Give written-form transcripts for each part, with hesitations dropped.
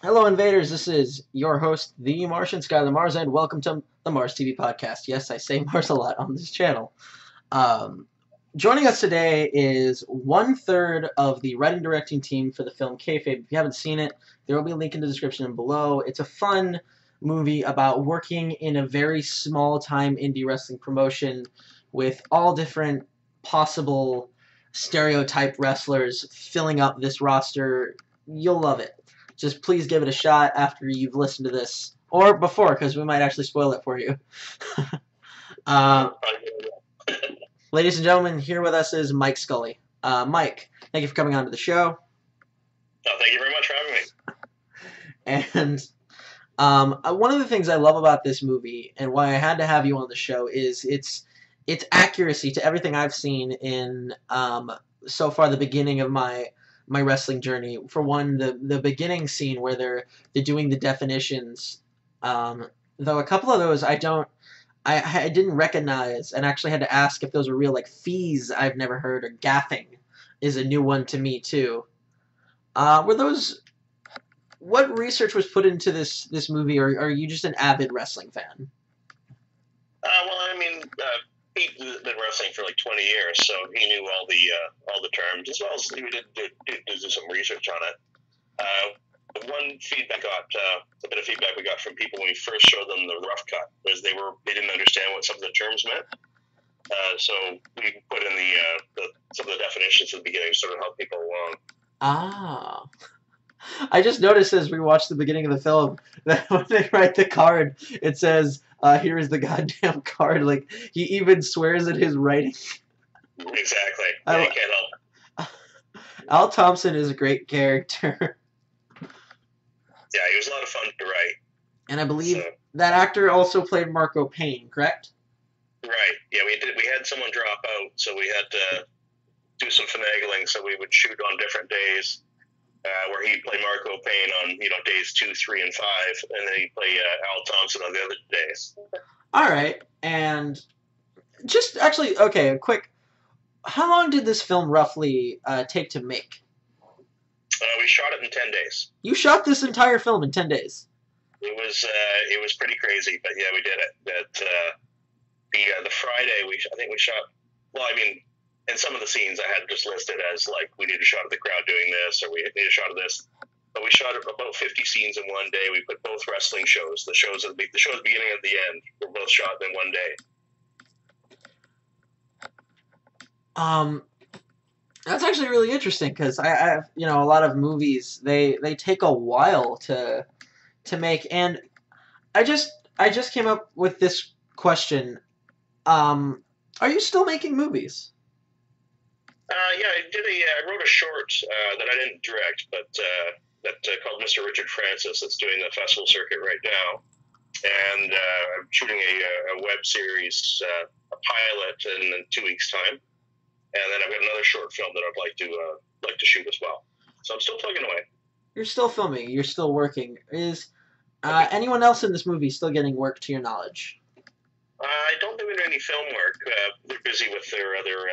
Hello, invaders. This is your host, the Martian, Skylar Mars, and welcome to the Mars TV podcast. Yes, I say Mars a lot on this channel. Um, Joining us today is one third of the writing directing team for the film Kayfabe. If you haven't seen it, there will be a link in the description below. It's a fun movie about working in a very small time indie wrestling promotion with all different possible stereotype wrestlers filling up this roster. You'll love it. Just please give it a shot after you've listened to this, or before, because we might actually spoil it for you. uh, Ladies and gentlemen, here with us is Mike Scully. Mike, thank you for coming on to the show. Oh, thank you very much for having And me. one of the things I love about this movie, and why I had to have you on the show, is its accuracy to everything I've seen in so far the beginning of my wrestling journey. For one, the beginning scene where they're doing the definitions, though a couple of those I didn't recognize, and actually had to ask if those were real, like fees I've never heard, or gaffing is a new one to me too. Were those What research was put into this movie, or are you just an avid wrestling fan? Pete's been wrestling for like 20 years, so he knew all the terms, as well as he did do some research on it. One feedback got a bit of feedback we got from people when we first showed them the rough cut was they didn't understand what some of the terms meant. So we put in some of the definitions at the beginning to sort of help people along. Ah. I just noticed as we watched the beginning of the film that when they write the card, it says, here is the goddamn card. Like, he even swears at his writing. Exactly. Yeah, you can't help. Al Thompson is a great character. Yeah, he was a lot of fun to write. And I believe that actor also played Marco Payne, correct? Right. Yeah, we had someone drop out, so we had to do some finagling, so we would shoot on different days. Where he'd play Marco Payne on days 2, 3, and 5, and then he'd play Al Thompson on the other days. All right, and just actually, okay, a quick. How long did this film roughly take to make? We shot it in 10 days. You shot this entire film in 10 days. It was pretty crazy, but yeah, we did it. The Friday I think we shot. Well, I mean, in some of the scenes I had just listed as like we need a shot of the crowd doing this, or we need a shot of this. But we shot about 50 scenes in one day. We put both wrestling shows, the shows at the beginning and the end, were both shot in one day. That's actually really interesting because I've a lot of movies they take a while to make, and I just came up with this question. Are you still making movies? Yeah, I wrote a short that I didn't direct, but called Mr. Richard Francis. That's doing the festival circuit right now, and I'm shooting a web series, a pilot, in 2 weeks' time, and then I've got another short film that I'd like to shoot as well. So I'm still plugging away. You're still filming. You're still working. Is anyone else in this movie still getting work to your knowledge? I don't think we're doing any film work. They're busy with their other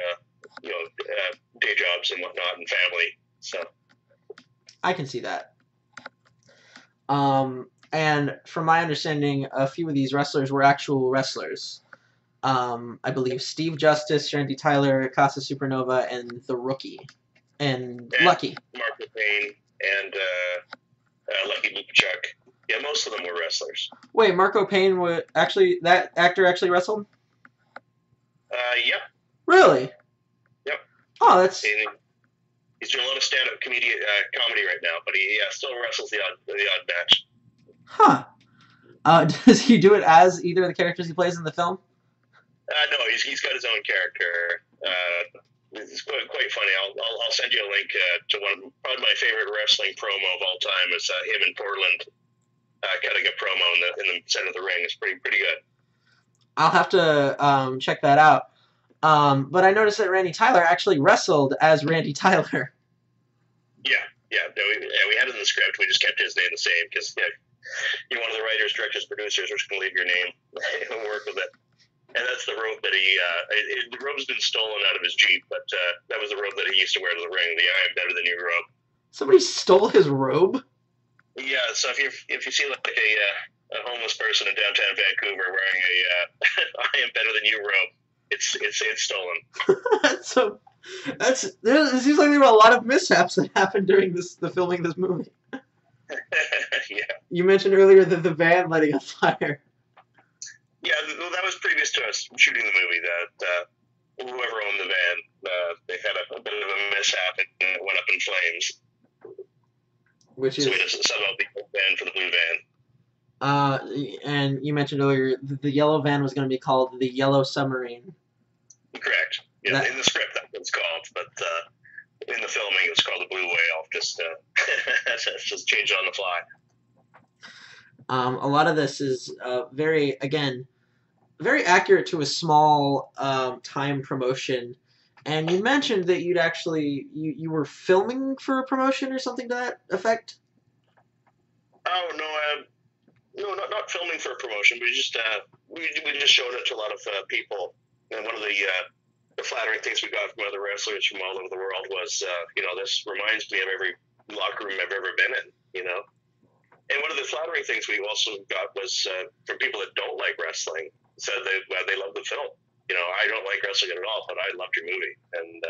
day jobs and whatnot and family. So I can see that. And from my understanding, a few of these wrestlers were actual wrestlers. I believe Steve Justice, Randy Tyler, Casa Supernova, and The Rookie, and Lucky. Marco Payne and Lucky Lupachuk. Yeah, most of them were wrestlers. Wait, Marco Payne that actor actually wrestled? Yep. Really? Yep. Oh, that's. He's doing a lot of stand-up comedy right now, but he still wrestles the odd match. Huh. Does he do it as either of the characters he plays in the film? No, he's got his own character. It's quite funny. I'll send you a link to probably my favorite wrestling promo of all time is him in Portland cutting a promo in the center of the ring. It's pretty good. I'll have to check that out. But I noticed that Randy Tyler actually wrestled as Randy Tyler. Yeah. We had it in the script. We just kept his name the same because you're one of the writers, directors, producers. We're just going to leave your name and work with it. And that's the robe that the robe's been stolen out of his Jeep, but that was the robe that he used to wear to the ring, the I am better than you robe. Somebody stole his robe? Yeah, so if you see like a homeless person in downtown Vancouver wearing a "I am better than you" robe, it's stolen. So it seems like there were a lot of mishaps that happened during the filming of this movie. Yeah. You mentioned earlier that the van letting on fire. Yeah, well, that was previous to us shooting the movie. That whoever owned the van, they had a bit of a mishap and it went up in flames. Which is, so we just subbed out the van for the blue van. And you mentioned earlier the yellow van was going to be called the Yellow Submarine. Correct. Yeah, in the script that's what it's called, but in the filming it was called the Blue Whale. Just changed it on the fly. A lot of this is very accurate to a small time promotion. And you mentioned that you'd actually you were filming for a promotion or something to that effect. Oh no, not filming for a promotion. We just showed it to a lot of people. And one of the flattering things we got from other wrestlers from all over the world was, this reminds me of every locker room I've ever been in. And one of the flattering things we also got was from people that don't like wrestling, said they love the film. I don't like wrestling at all, but I loved your movie, and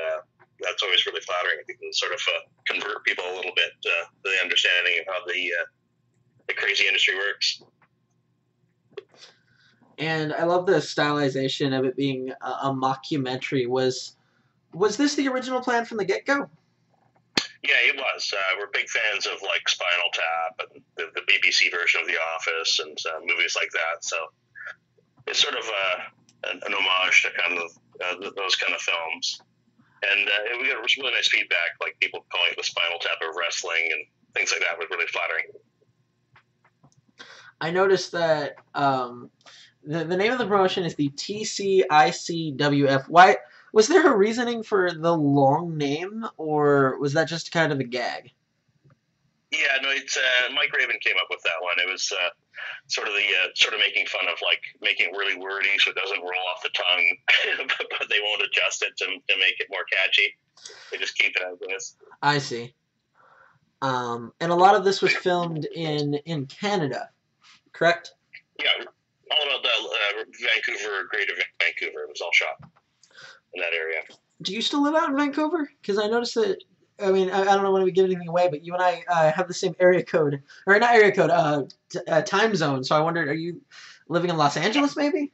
that's always really flattering. You can sort of convert people a little bit to the understanding of how the crazy industry works. And I love the stylization of it being a mockumentary. Was this the original plan from the get-go? Yeah, it was. We're big fans of like Spinal Tap and the BBC version of The Office and movies like that. So it's sort of an homage to kind of those kind of films. And we got really nice feedback, like people calling it the Spinal Tap of wrestling and things like that was really flattering. I noticed that the name of the promotion is the TCICWF. Why was there a reasoning for the long name, or was that just kind of a gag? Yeah, no, it's Mike Raven came up with that one. It was sort of making fun of like making it really wordy so it doesn't roll off the tongue, but they won't adjust it to make it more catchy. They just keep it as is. I see. And a lot of this was filmed in Canada, correct? Yeah, all about Vancouver, Greater Vancouver. It was all shot in that area. Do you still live out in Vancouver? Because I noticed that. I mean, I don't want to give anything away, but you and I have the same area code, or not area code, time zone. So I wondered, are you living in Los Angeles, maybe?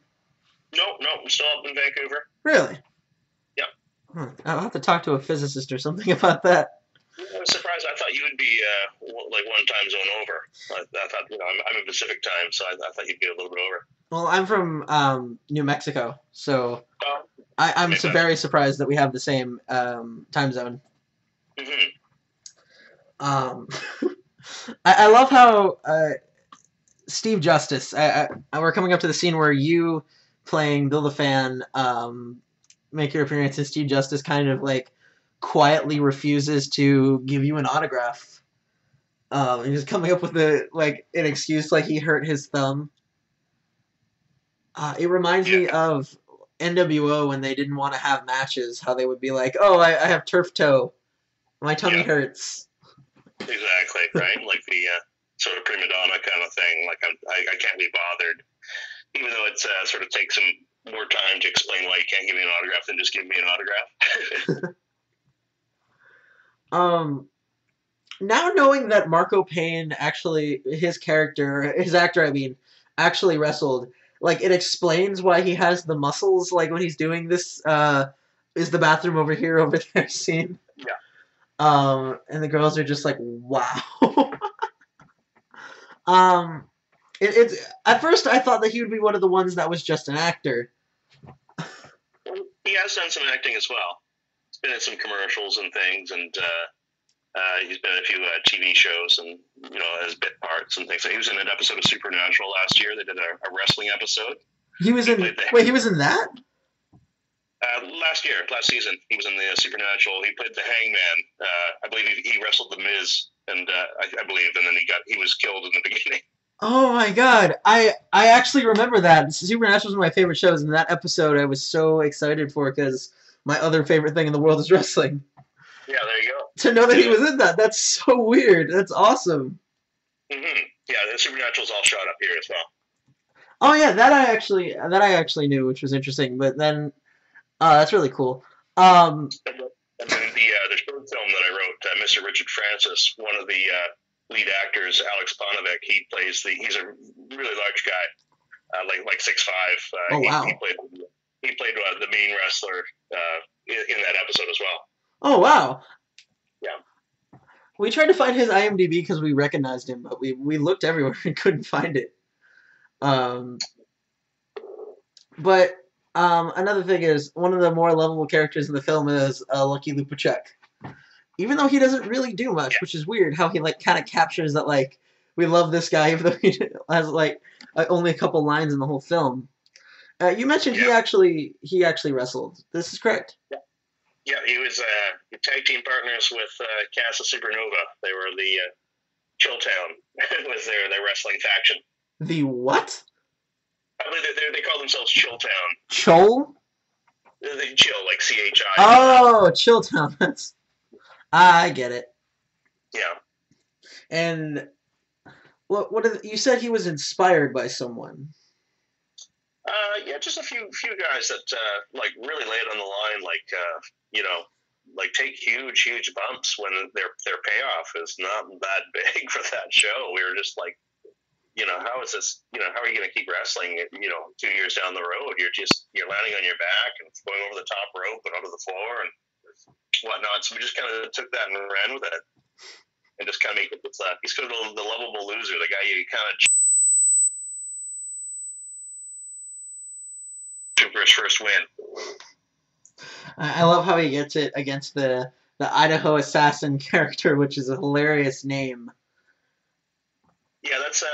No, I'm still up in Vancouver. Really? Yeah. I'll have to talk to a physicist or something about that. I was surprised. I thought you would be like one time zone over. I thought, I'm in Pacific time, so I thought you'd be a little bit over. Well, I'm from New Mexico, so I'm very surprised that we have the same time zone. Mm-hmm. I love how Steve Justice. We're coming up to the scene where you playing Bill the Fan make your appearance, and Steve Justice kind of like quietly refuses to give you an autograph. He's coming up with an excuse like he hurt his thumb. It reminds me of NWO when they didn't want to have matches, how they would be like, "Oh, I have turf toe. My tummy hurts." Exactly, right? Like the sort of prima donna kind of thing. Like I can't be bothered, even though it sort of takes some more time to explain why you can't give me an autograph than just give me an autograph. Now knowing that Marco Payne actually, his actor, actually wrestled, like, it explains why he has the muscles, like, when he's doing this, is the bathroom over here, over there scene. Yeah. And the girls are just like, wow. It's at first I thought that he would be one of the ones that was just an actor. He has done some acting as well. He's been in some commercials and things, and he's been in a few TV shows and, as bit parts and things. So he was in an episode of Supernatural last year. They did a wrestling episode. He was in that? Last season, he was in the Supernatural. He played the Hangman. I believe he wrestled the Miz, and I believe, and then he was killed in the beginning. Oh my god, I actually remember that. Supernatural was one of my favorite shows, and that episode I was so excited for because my other favorite thing in the world is wrestling. Yeah, there you go. To know that he was in that, that's so weird. That's awesome. Mm-hmm. Yeah, the Supernatural's all shot up here as well. Oh yeah, that I actually knew, which was interesting. But then, that's really cool. And then the short film that I wrote, Mr. Richard Francis, one of the lead actors, Alex Ponovic, he's a really large guy, like 6'5". Oh wow. He played the main wrestler in that episode as well. Oh wow. Yeah. We tried to find his IMDb because we recognized him, but we looked everywhere and couldn't find it. But another thing is, one of the more lovable characters in the film is Lucky Lupacek. Even though he doesn't really do much, which is weird, how he like kind of captures that like we love this guy, even though he has like only a couple lines in the whole film. You mentioned he actually wrestled. This is correct. Yeah, he was tag team partners with Casa Supernova. They were the Chilltown was their wrestling faction. The what? I believe they call themselves Chilltown. Chol? They chill, like CHI. Oh, Chilltown. That's I get it. Yeah. And you said he was inspired by someone? Yeah, just a few guys that like really lay it on the line, like take huge bumps when their payoff is not that big for that show. We were just like, how is this? How are you going to keep wrestling? 2 years down the road, you're landing on your back and going over the top rope and onto the floor and whatnot. So we just kind of took that and ran with it, and just kind of make it this. He's kind of the lovable loser, the guy you kind of shoot for his first win. I love how he gets it against the Idaho assassin character, which is a hilarious name. Yeah, that's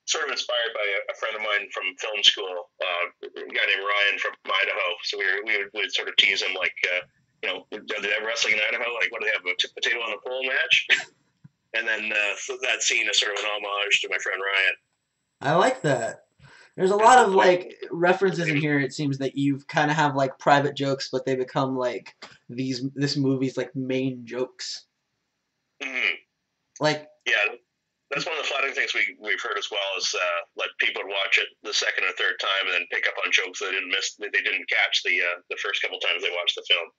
sort of inspired by a friend of mine from film school, a guy named Ryan from Idaho. So we would sort of tease him like, are they have wrestling in Idaho? Like, what do they have, a potato on the pole match? And then that scene is sort of an homage to my friend Ryan. I like that. There's a lot of like references in here. It seems that you've kind of have like private jokes, but they become like this movie's like main jokes. Mm-hmm. Like that's one of the flattering things we've heard as well is let people watch it the second or third time and then pick up on jokes they didn't catch the first couple times they watched the film.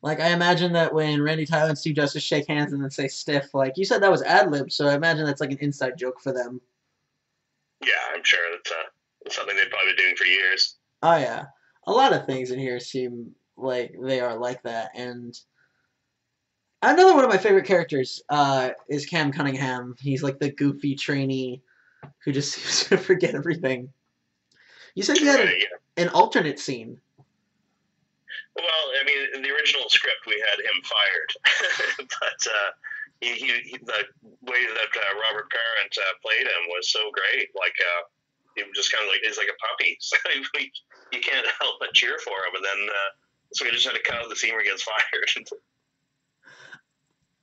Like, I imagine that when Randy Tyler and Steve Justice shake hands and then say stiff, like, you said that was ad-lib, so I imagine that's like an inside joke for them. Yeah, I'm sure that's something they've probably been doing for years. Oh, yeah. A lot of things in here seem like they are like that, and another one of my favorite characters is Cam Cunningham. He's like the goofy trainee who just seems to forget everything. You said you had an alternate scene. Well, I mean, in the original script, we had him fired, but the way that Robert Parent played him was so great. Like, he was just kind of like, he's like a puppy. So you can't help but cheer for him. And then, so we just had to cut out the scene where he gets fired.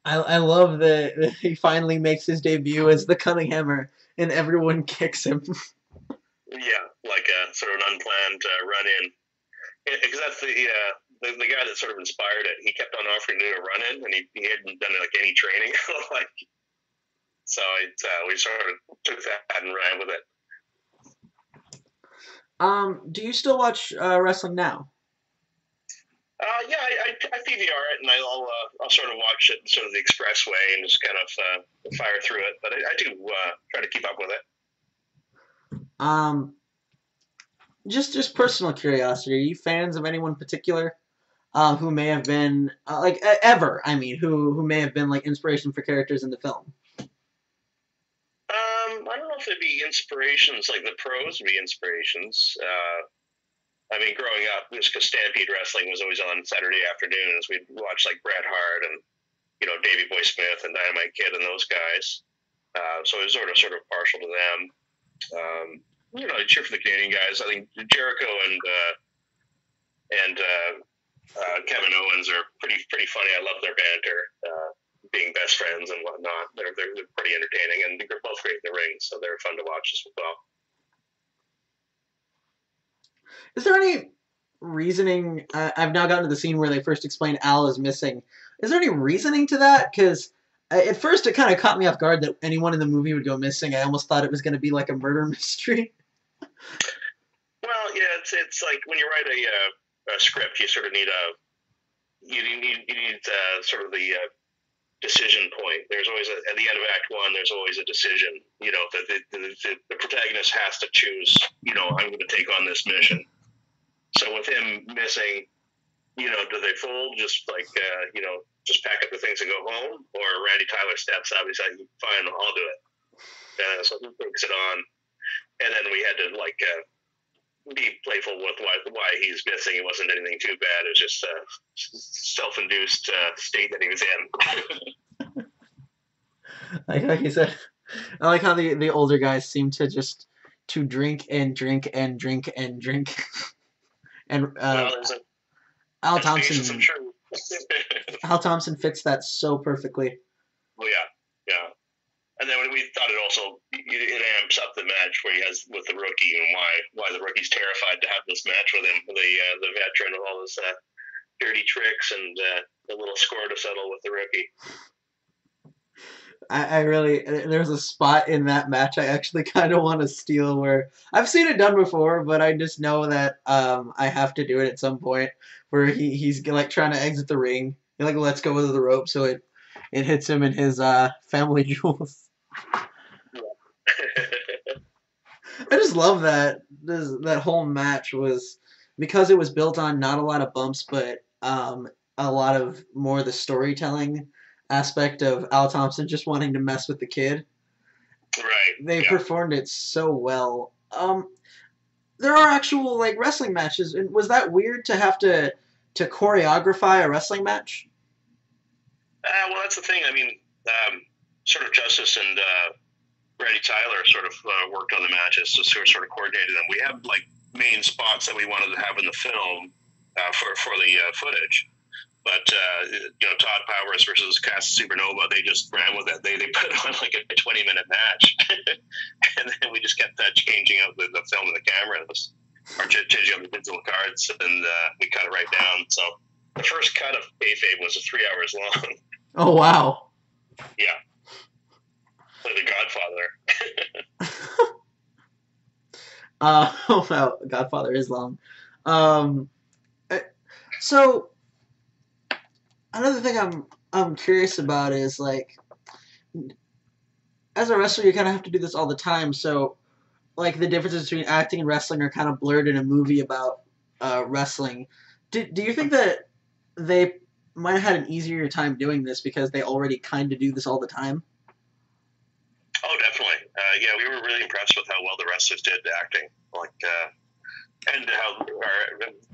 I love that he finally makes his debut as the Cunninghammer, and everyone kicks him. Yeah, like a sort of an unplanned run-in. Because that's the guy that sort of inspired it. He kept on offering to do a run-in, and he hadn't done like any training. So we sort of took that and ran with it. Do you still watch wrestling now? Yeah, I PVR it, and I'll sort of watch it sort of the express way and just kind of fire through it. But I do try to keep up with it. Just personal curiosity. Are you fans of anyone particular who may have been like ever? I mean, who may have been like inspiration for characters in the film? I don't know if they'd be inspirations like the pros would be inspirations. I mean, growing up, just because Stampede Wrestling was always on Saturday afternoons, we'd watch like Bret Hart and Davey Boy Smith and Dynamite Kid and those guys. So I was sort of partial to them. I cheer for the Canadian guys. I think Jericho and Kevin Owens are pretty funny. I love their banter, being best friends and whatnot. They're pretty entertaining, and they're both great in the ring, so they're fun to watch as well. Is there any reasoning? I've now gotten to the scene where they first explain Al is missing. Is there any reasoning to that? Because At first, it kind of caught me off guard that anyone in the movie would go missing. I almost thought it was going to be like a murder mystery. Well, yeah, it's like when you write a script, you sort of need sort of the decision point. There's always at the end of Act One. There's always a decision. You know, the protagonist has to choose. You know, I'm going to take on this mission. So with him missing, you know, do they fold? Just like you know, just pack up the things and go home, or Randy Tyler steps up. He's like, "Fine, I'll do it." So he takes it on, and then we had to like be playful with why he's missing. It wasn't anything too bad. It was just a self-induced state that he was in. Like you said, I like how the older guys seem to just to drink and drink and drink and drink. And Al Thompson, Al Thompson fits that so perfectly. Oh yeah. And then we thought it amps up the match where he has with the rookie and why the rookie's terrified to have this match with him, the veteran with all his dirty tricks and the little score to settle with the rookie. I really, there's a spot in that match I actually kind of want to steal where I've seen it done before, but I just know that I have to do it at some point where he's like trying to exit the ring. He like lets go of the rope so it hits him in his family jewels. I just love that that whole match was because it was built on not a lot of bumps, but a lot of more the storytelling aspect of Al Thompson just wanting to mess with the kid. Right. They performed it so well. There are actual like wrestling matches, and was that weird to have to choreograph a wrestling match? Well, that's the thing. I mean, sort of Justice and Randy Tyler sort of worked on the matches, so sort of coordinated them. We have like main spots that we wanted to have in the film for the footage. But you know, Todd Powers versus Cass Supernova, they just ran with it. They put on like a 20-minute match, and then we just kept changing out the film and the cameras, or changing out the digital cards, and we cut it right down. So the first cut of Kayfabe was 3 hours long. Oh wow! Yeah, like The Godfather. Oh wow, Godfather is long. So. Another thing I'm curious about is like, as a wrestler, you kind of have to do this all the time. So, like the differences between acting and wrestling are kind of blurred in a movie about wrestling. Do you think that they might have had an easier time doing this because they already kind of do this all the time? Oh, definitely. Yeah, we were really impressed with how well the wrestlers did acting. Like. And how,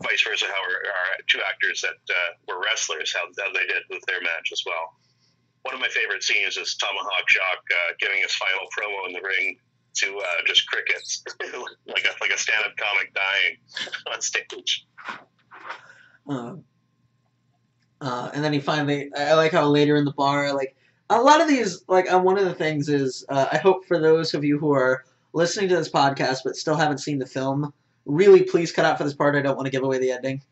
vice versa, how our two actors that were wrestlers, how they did with their match as well. One of my favorite scenes is Tomahawk Jock giving his final promo in the ring to just crickets, like a stand-up comic dying on stage. And then he finally, I like how later in the bar, like a lot of these, like one of the things is, I hope for those of you who are listening to this podcast but still haven't seen the film, really, please cut out for this part. I don't want to give away the ending.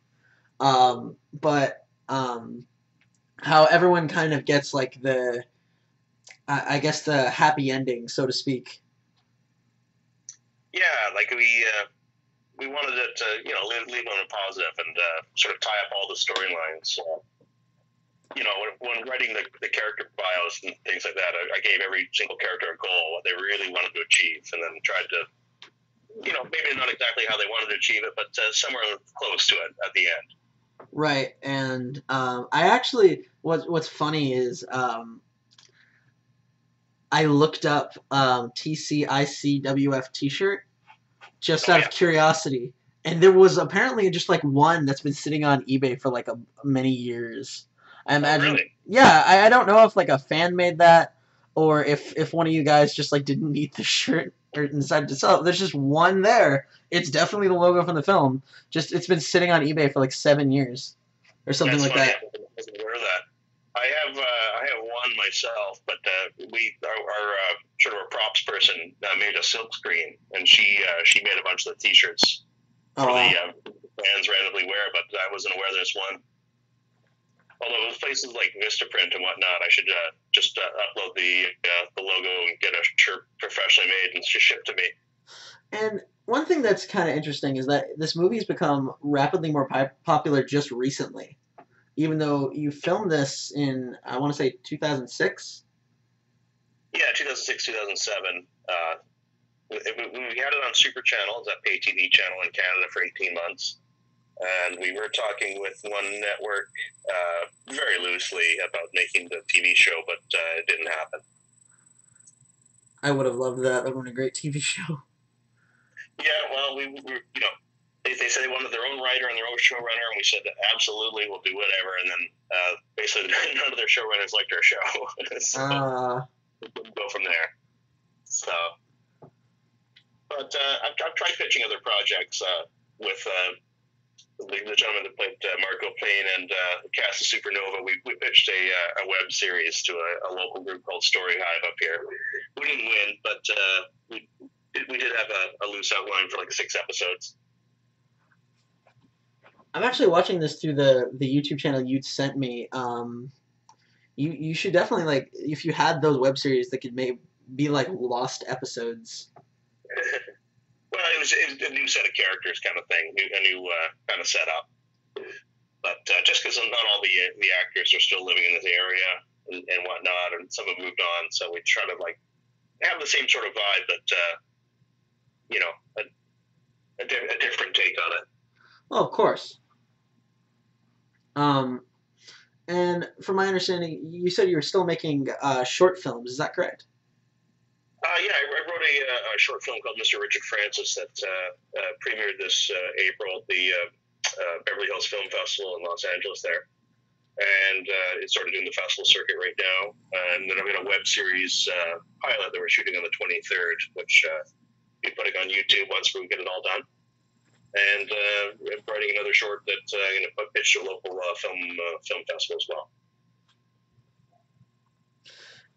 But how everyone kind of gets like I guess the happy ending, so to speak. Yeah, like we wanted it to, you know, leave on a positive and sort of tie up all the storylines. You know, when writing the character bios and things like that, I gave every single character a goal, what they really wanted to achieve, and then tried to, you know, maybe not exactly how they wanted to achieve it, but somewhere close to it at the end. Right, and I actually, what's funny is I looked up TCICWF T-shirt just out of curiosity, and there was apparently just like one that's been sitting on eBay for like many years. I imagine. Oh, really? Yeah, I don't know if like a fan made that or if one of you guys just like didn't need the shirt or decided to sell it. There's just one there. It's definitely the logo from the film. Just it's been sitting on eBay for like 7 years or something like that. I wasn't aware of that. I have one myself, but our sort of a props person made a silk screen, and she made a bunch of the T-shirts for the fans randomly wear. But I wasn't aware there's one. Although with places like Vistaprint and whatnot, I should just upload the logo and get a shirt professionally made and just shipped to me. And one thing that's kind of interesting is that this movie's become rapidly more popular just recently, even though you filmed this in, I want to say, 2006? Yeah, 2006, 2007. We had it on Super Channel, that pay TV channel in Canada, for 18 months. And we were talking with one network very loosely about making the TV show, but it didn't happen. I would have loved that. That would have been a great TV show. Yeah, well, we they said they wanted their own writer and their own showrunner, and we said that absolutely, we'll do whatever. And then basically none of their showrunners liked our show, so we couldn't go from there. So, but I've tried pitching other projects with the gentleman that played Marco Payne and the cast of Supernova. We pitched a web series to a local group called Story Hive up here. We didn't win, but we did have a loose outline for like 6 episodes. I'm actually watching this through the YouTube channel you sent me. You should definitely, like, if you had those web series that could be like lost episodes. Well, it was a new set of characters kind of thing, a new kind of setup. But just because not all the actors are still living in this area and whatnot, and some have moved on, so we try to like have the same sort of vibe, but a different take on it. Oh, of course. And from my understanding, you said you were still making short films. Is that correct? Yeah, I wrote a short film called Mr. Richard Francis that premiered this April at the Beverly Hills Film Festival in Los Angeles there. And it's sort of doing the festival circuit right now. And then I've got a web series pilot that we're shooting on the 23rd, which we'll be putting on YouTube once we get it all done. And writing another short that's going to pitch to a local film festival as well.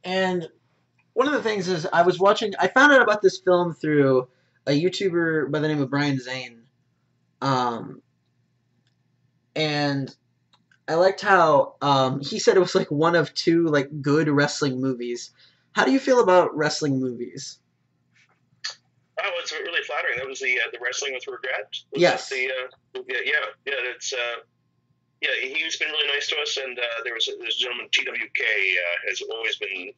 And one of the things is I found out about this film through a YouTuber by the name of Brian Zane. And I liked how he said it was like one of 2 like good wrestling movies. How do you feel about wrestling movies? Oh, it's really flattering. That was the Wrestling with Regret. Yes. He's been really nice to us, and there's a gentleman, TWK, has always been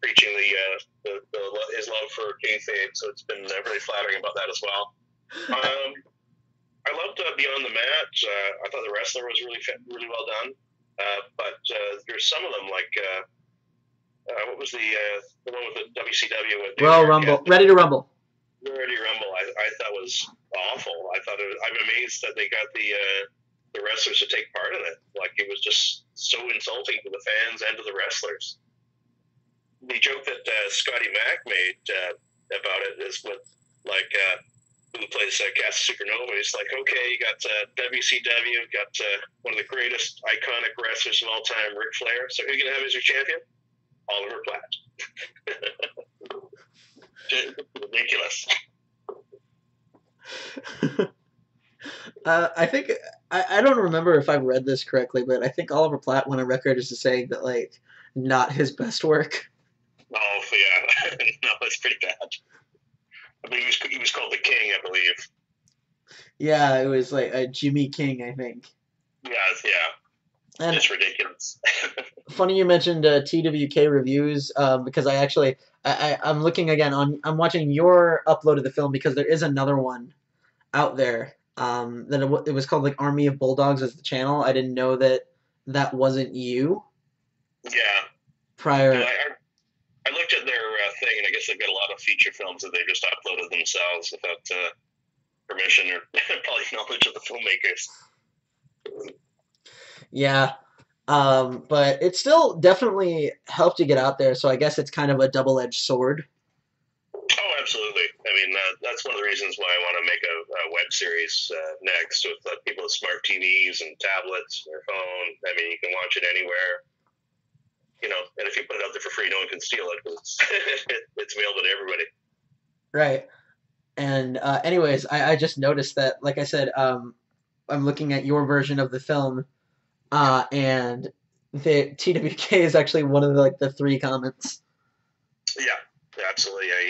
preaching his love for Kayfabe, so it's been really flattering about that as well. I loved Beyond the Mat. I thought the wrestler was really well done, but there's some of them like what was the one with the WCW? Royal Rumble, Ready to Rumble. Ready Rumble, I thought was awful. I'm amazed that they got the wrestlers to take part in it. Like, it was just so insulting to the fans and to the wrestlers. The joke that Scotty Mack made about it is with, like, who plays Cast Supernova. He's like, okay, you got WCW, got one of the greatest iconic wrestlers of all time, Ric Flair. So who are you going to have as your champion? Oliver Platt. Ridiculous. I think I don't remember if I've read this correctly, but I think Oliver Platt went on record as saying that, like, not his best work. Oh yeah, no, that's pretty bad. I believe he was called the King, I believe. Yeah, it was like a Jimmy King, I think. Yeah. And it's ridiculous. Funny you mentioned TWK reviews, because I'm looking again I'm watching your upload of the film, because there is another one out there that it was called like Army of Bulldogs as the channel. I didn't know that wasn't you. Yeah. Prior. Yeah, I looked at their thing, and I guess they've got a lot of feature films that they just uploaded themselves without permission or probably knowledge of the filmmakers. Yeah, but it still definitely helped you get out there, so I guess it's kind of a double-edged sword. Oh, absolutely. I mean, that's one of the reasons why I want to make a web series next with people with smart TVs and tablets and their phone. I mean, you can watch it anywhere. And if you put it out there for free, no one can steal it because it's available to everybody. Right. And anyways, I just noticed that, like I said, I'm looking at your version of the film, and the TWK is actually one of the 3 comments. Yeah, absolutely. Yeah,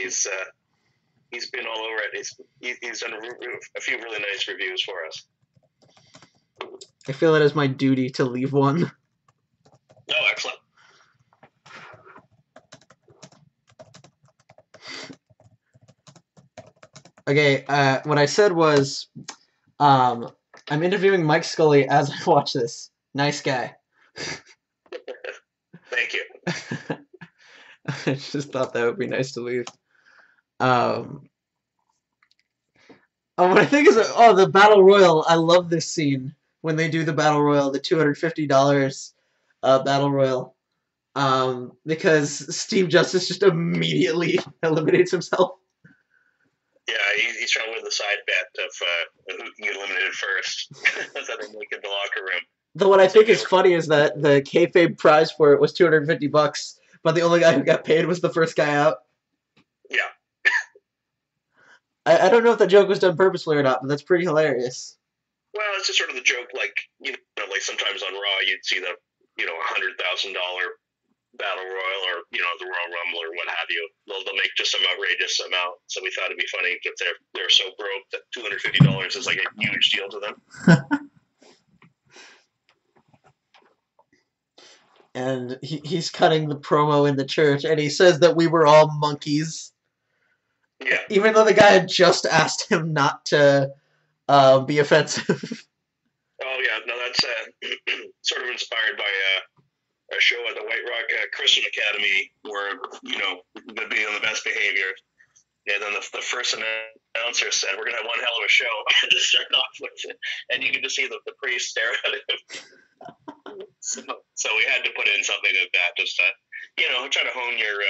he's been all over it. He's done a few really nice reviews for us. I feel it is my duty to leave one. Oh, excellent. Okay, what I said was, I'm interviewing Mike Scully as I watch this. Nice guy. Thank you. I just thought that would be nice to leave. What I think is, the Battle Royal. I love this scene when they do the Battle Royal, the $250 Battle Royal. Because Steve Justice just immediately eliminates himself. Yeah, he's trying to win the side bet of who can get eliminated first. That's how they make it in the locker room. Though what I think is funny is that the kayfabe prize for it was $250, but the only guy who got paid was the first guy out. Yeah. I don't know if that joke was done purposely or not, but that's pretty hilarious. Well, it's just sort of the joke, like sometimes on Raw you'd see the $100,000 Battle Royal or the Royal Rumble or what have you. They'll make just some outrageous amount. So we thought it'd be funny if they're so broke that $250 is like a huge deal to them. And he's cutting the promo in the church, and he says that we were all monkeys. Yeah. Even though the guy had just asked him not to be offensive. Oh yeah, no, that's sort of inspired by a show at the White Rock Christian Academy where they'd be on the best behavior, and then the first announcer said, "We're gonna have one hell of a show," to start off with it, and you could just see the priest stare at him. So we had to put in something like that, just to try to hone your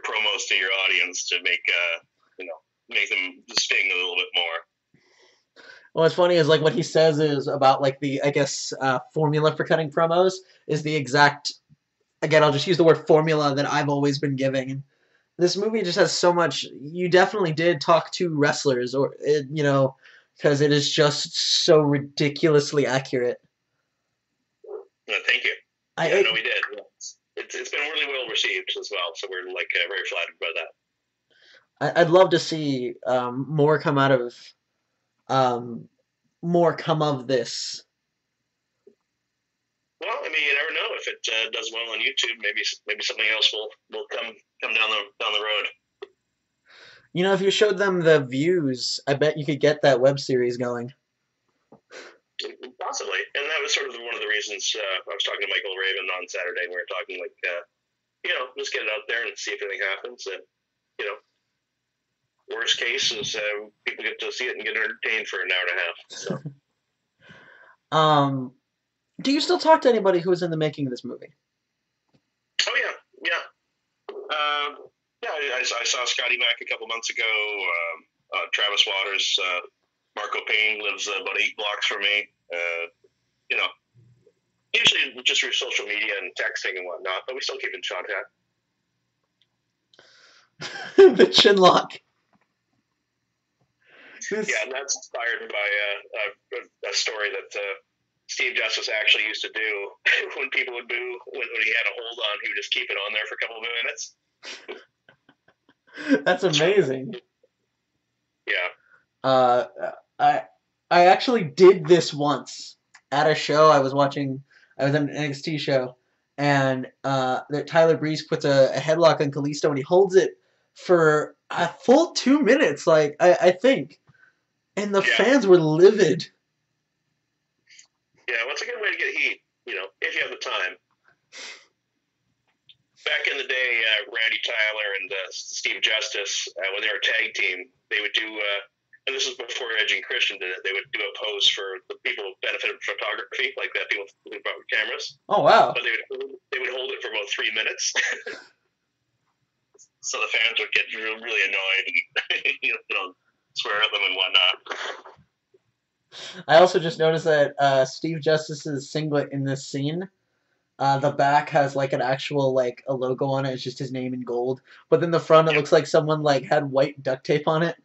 promos to your audience to make make them sting a little bit more. Well, what's funny is what he says is about the formula for cutting promos is the exact, again, I'll just use the word formula that I've always been giving. This movie just has so much. You definitely did talk to wrestlers, or because it is just so ridiculously accurate. No, thank you. I know we did. It's been really well received as well, so we're very flattered by that. I'd love to see more come out of. More come of this. Well, I mean, you never know if it does well on YouTube. Maybe something else will come down the road. If you showed them the views, I bet you could get that web series going. Possibly, and that was sort of one of the reasons I was talking to Michael Raven on Saturday. We were talking just get it out there and see if anything happens. And worst case is people get to see it and get entertained for an hour and a half. So. Do you still talk to anybody who was in the making of this movie? Oh yeah. I saw Scotty Mac a couple months ago. Travis Waters, Marco Payne lives about 8 blocks from me. Usually just through social media and texting and whatnot, but we still keep in contact. The chinlock. Yeah, and that's inspired by a story that Steve Justice actually used to do when people would boo, when he had a hold on, he would just keep it on there for a couple of minutes. That's amazing. Yeah. I actually did this once at a show I was watching. I was at an NXT show, and Tyler Breeze puts a headlock on Kalisto, and he holds it for a full 2 minutes, I think. And the fans were livid. Yeah, well, it's a good way to get heat, if you have the time. Back in the day, Randy Tyler and Steve Justice, when they were a tag team, they would do, and this was before Edge and Christian did it, they would do a pose for the people who benefited from photography, like that people with cameras. Oh, wow. But they would hold it for about 3 minutes. So the fans would get really annoyed and, swear at them and whatnot. I also just noticed that Steve Justice's singlet in this scene, the back has an actual a logo on it. It's just his name in gold. But then the front, it looks like someone had white duct tape on it.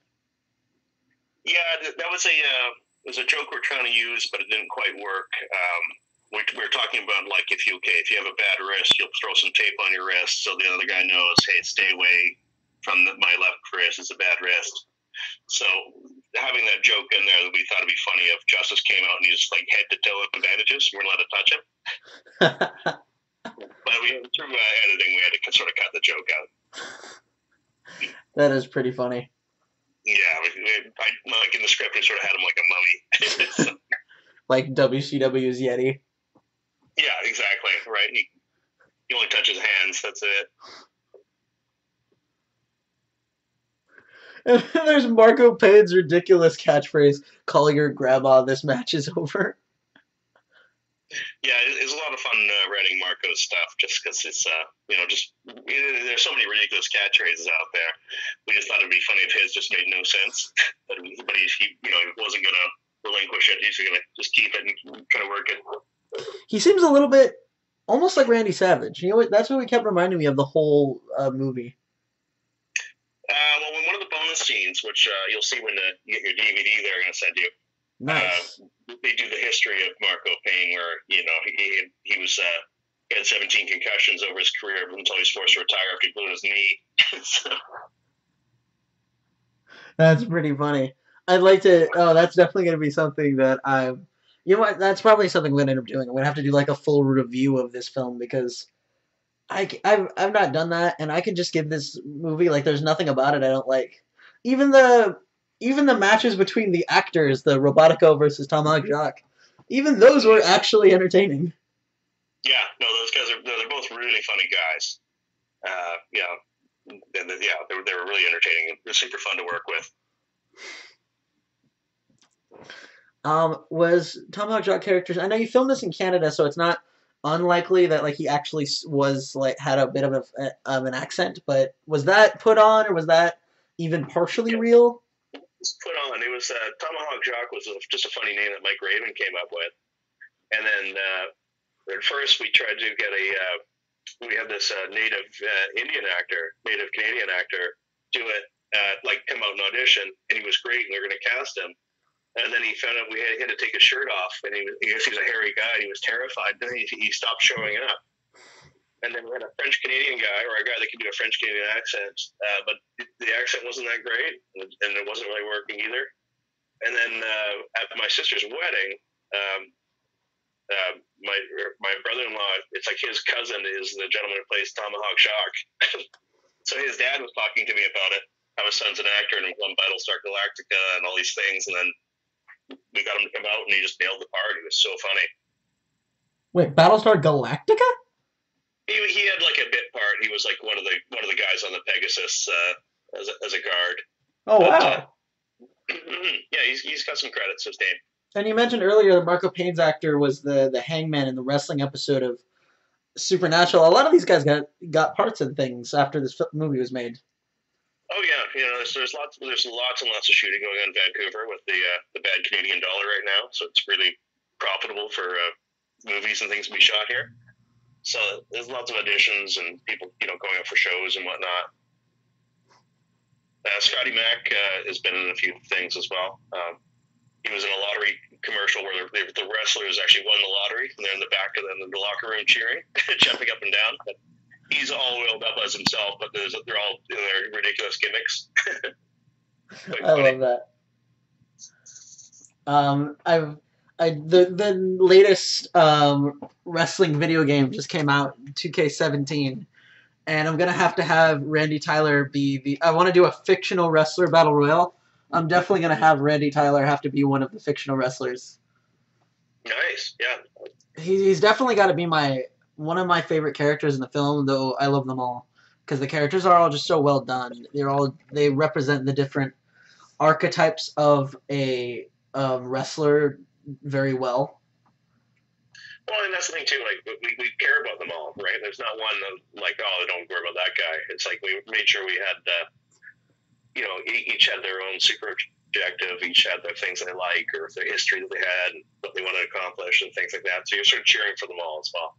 Yeah, that was a joke we're trying to use, but it didn't quite work. we're talking about like if you have a bad wrist, you'll throw some tape on your wrist so the other guy knows, hey, stay away from my left wrist. It's a bad wrist. So having that joke in there that we thought it'd be funny if Justice came out and he's like head to toe in bandages, we weren't allowed to touch him. But through editing, we had to sort of cut the joke out. That is pretty funny. Yeah, like in the script, we sort of had him like a mummy. So, like WCW's Yeti. Yeah, exactly. Right. He only touches hands. That's it. And then there's Marco Payne's ridiculous catchphrase, "Call your grandma, this match is over." Yeah, it's a lot of fun writing Marco's stuff just because it's, there's so many ridiculous catchphrases out there. We just thought it'd be funny if his just made no sense. But he wasn't going to relinquish it. He's going to just keep it and try to work it. He seems a little bit almost like Randy Savage. You know what? That's what he kept reminding me of the whole movie. Well, in one of the bonus scenes, which you'll see when you get your DVD, they're going to send you. Nice. They do the history of Marco Payne, where he had 17 concussions over his career until he was forced to retire after he blew his knee. So. That's pretty funny. I'd like to. Oh, that's definitely going to be something that I'm. You know what? That's probably something I'm going to end up doing. I'm going to have to do like a full review of this film because I've not done that, and I can just give this movie like there's nothing about it I don't like. Even the matches between the actors, the Robotico versus Tomahawk Jock, even those were actually entertaining. Yeah, no, those guys they're both really funny guys. They were really entertaining. They're super fun to work with. Was Tomahawk Jock characters? I know you filmed this in Canada, so it's not unlikely that like he actually was like had a bit of an accent. But was that put on, or was that even partially real? Put on. It was Tomahawk Jock was just a funny name that Mike Raven came up with, and then at first we tried to get we have this native Canadian actor do it, come out and audition, and he was great, and we were going to cast him, and then he found out we had to take his shirt off, and he was a hairy guy, and he was terrified, then he stopped showing up. And then we had a French-Canadian guy, or a guy that could do a French-Canadian accent, but the accent wasn't that great, and it wasn't really working either. And then at my sister's wedding, my brother-in-law, it's like his cousin is the gentleman who plays Tomahawk Jock. So his dad was talking to me about it, how his son's an actor and won Battlestar Galactica and all these things, and then we got him to come out, and he just nailed the part. He was so funny. Wait, Battlestar Galactica? He had like a bit part. He was like one of the guys on the Pegasus as a guard. Oh, wow. Yeah, he's got some credits. His name. And you mentioned earlier that Marco Payne's actor was the hangman in the wrestling episode of Supernatural. A lot of these guys got parts in things after this movie was made. Oh yeah, there's lots and lots of shooting going on in Vancouver with the bad Canadian dollar right now, so it's really profitable for movies and things to be shot here. So there's lots of auditions and people, going out for shows and whatnot. Scotty Mac has been in a few things as well. He was in a lottery commercial where the wrestlers actually won the lottery, and they're in the back of the locker room cheering, jumping up and down. But he's all oiled up as himself, but they're all ridiculous gimmicks. I love that. The latest wrestling video game just came out, 2K17, and I'm gonna have to have Randy Tyler be I want to do a fictional wrestler battle royale. I'm definitely gonna have Randy Tyler have to be one of the fictional wrestlers. Nice, yeah. He's definitely got to be one of my favorite characters in the film, though I love them all because the characters are all just so well done. They represent the different archetypes of a wrestler very well. Well, and that's the thing too. Like we care about them all, right? There's not one that like, oh, don't worry about that guy. It's like we made sure we had, each had their own super objective. Each had their things they like, or their history that they had, and what they wanted to accomplish, and things like that. So you're sort of cheering for them all as well.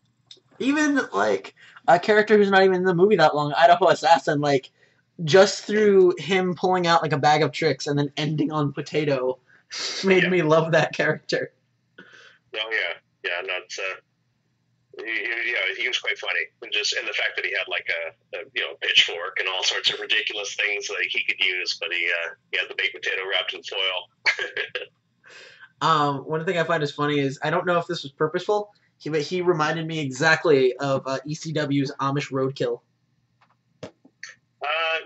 Even like a character who's not even in the movie that long, Idaho Assassin, like just through him pulling out like a bag of tricks and then ending on potato, made me love that character. Oh yeah. yeah, not. He was quite funny, and the fact that he had like a pitchfork and all sorts of ridiculous things that he could use, but he had the baked potato wrapped in foil. One thing I find is funny is I don't know if this was purposeful, but he reminded me exactly of ECW's Amish Roadkill.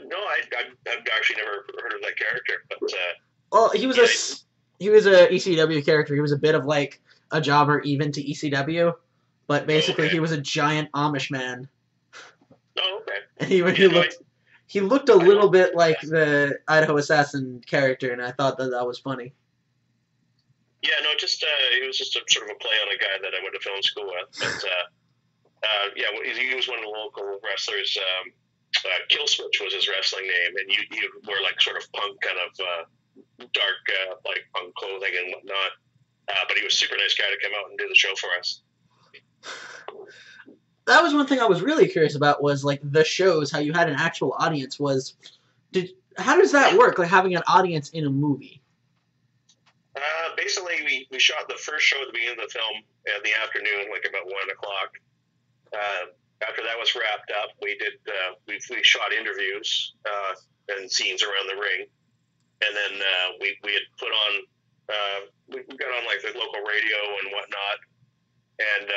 No, I've actually never heard of that character, but well, he was a ECW character. He was a bit of like a jobber even to ECW. But basically, he was a giant Amish man. Oh, okay. And he looked a little bit like the Idaho Assassin character, and I thought that was funny. Yeah, no, he was just a sort of a play on a guy that I went to film school with. But he was one of the local wrestlers. Kill Switch was his wrestling name, and he would wear like sort of punk kind of dark like punk clothing and whatnot. But he was a super nice guy to come out and do the show for us. That was one thing I was really curious about was like the shows, how you had an actual audience how does that work, like having an audience in a movie? Basically, we shot the first show at the beginning of the film in the afternoon, like about 1 o'clock. After that was wrapped up, we shot interviews and scenes around the ring, and then we had put on we got on like the local radio and whatnot, and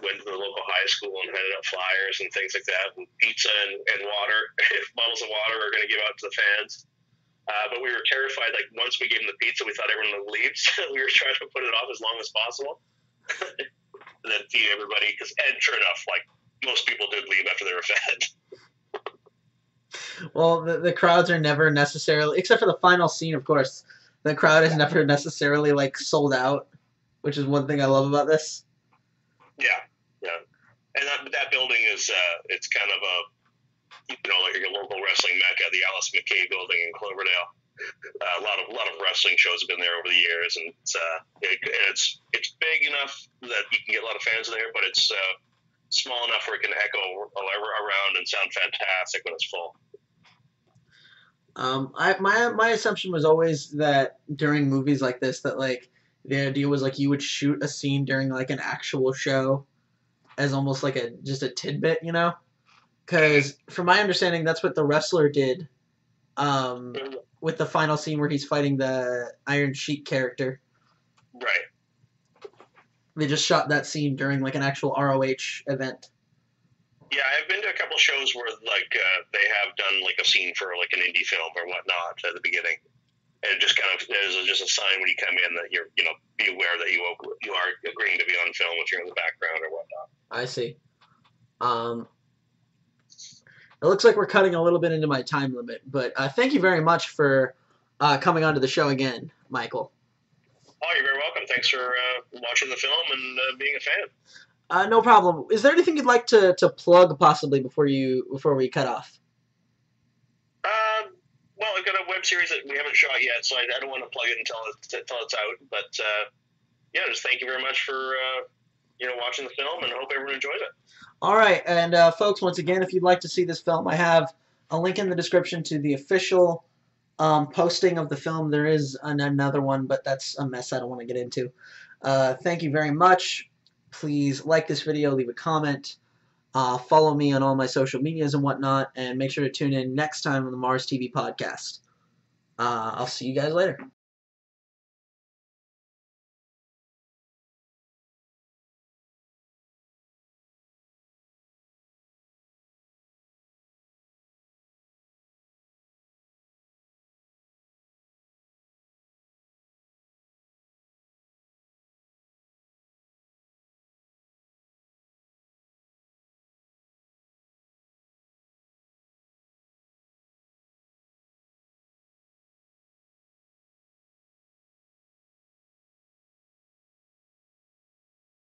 went to the local high school and handed out flyers and things like that, and pizza and water, bottles of water we were going to give out to the fans. But we were terrified, like, once we gave them the pizza, we thought everyone would leave, so we were trying to put it off as long as possible. And then feed everybody, and sure enough, like, most people did leave after they were fed. Well, the crowds are never necessarily, except for the final scene, of course, the crowd is never necessarily, like, sold out, which is one thing I love about this. Yeah. And that building is, it's kind of like a local wrestling mecca, the Alice McKay building in Cloverdale. A lot of wrestling shows have been there over the years, and it's big enough that you can get a lot of fans there, but it's small enough where it can echo around and sound fantastic when it's full. My assumption was always that during movies like this, that like the idea was like you would shoot a scene during like an actual show as almost like just a tidbit, you know? Because from my understanding, that's what the wrestler did with the final scene where he's fighting the Iron Sheik character. Right. They just shot that scene during like an actual ROH event. Yeah, I've been to a couple shows where like they have done like a scene for like an indie film or whatnot at the beginning, and just kind of there's just a sign when you come in that you're be aware that you are agreeing to be on film if you're in the background or whatnot. I see. It looks like we're cutting a little bit into my time limit, but thank you very much for coming onto the show again, Michael. Oh, you're very welcome. Thanks for watching the film and being a fan. No problem. Is there anything you'd like to plug possibly before we cut off? Well, I've got a web series that we haven't shot yet, so I don't want to plug it until it's out. But just thank you very much for watching the film, and I hope everyone enjoys it. All right, and folks, once again, if you'd like to see this film, I have a link in the description to the official posting of the film. There is another one, but that's a mess I don't want to get into. Thank you very much. Please like this video, leave a comment, follow me on all my social medias and whatnot, and make sure to tune in next time on the Mars TV podcast. I'll see you guys later.